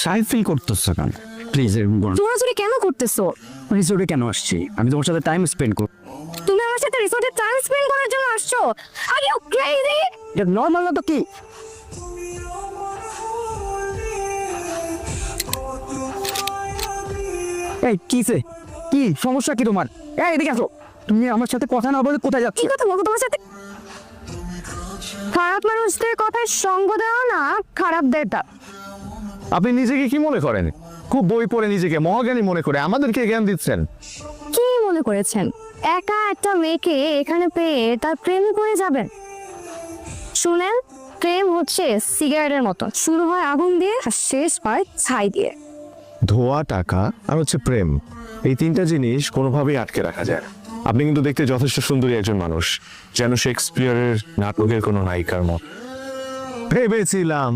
সাই feel করতেছো কেন? Please এরকম করো না। জোরাজুরি কেন করতেছো? রিসোর্টে কেন আসছি? আমি তোমার সাথে টাইম স্পেন্ড করব। তুমি আমার সাথে রিসোর্টে টাইম স্পেন্ড করার জন্য আসছো? Are you crazy? এটা নর্মাল না তো কি? এই কিসে? কি সমস্যা কি তোমার? এই এদিকে আসো। তুমি আমার সাথে কথা না বলে কোথায় যাচ্ছ? কি কথা বলবো তোমার সাথে? খারাপ মানুষদের কথায় সঙ্গ দেওয়া না খারাপদের টা। আপনি নিজেকে কি মনে করেন? খুব বই পড়ে নিজেকে মহাজ্ঞানী মনে করে আমাদেরকে জ্ঞান দিচ্ছেন। কি মনে করেছেন একা একটা মেয়েকে এখানে পেয়ে তার প্রেমে পড়ে যাবেন? শুনেন, প্রেম হচ্ছে সিগারেটের মতো, শুরু হয় আগুন দিয়ে আর শেষ হয় ছাই দিয়ে। ধোয়া, টাকা আর হচ্ছে প্রেম, এই তিনটা জিনিস কোনোভাবেই আটকে রাখা যায় না। আপনি কিন্তু দেখতে যথেষ্ট সুন্দরী একজন মানুষ, যেন শেক্সপিয়ারের নাটকের কোনো নায়িকার মত। ভেবেছিলাম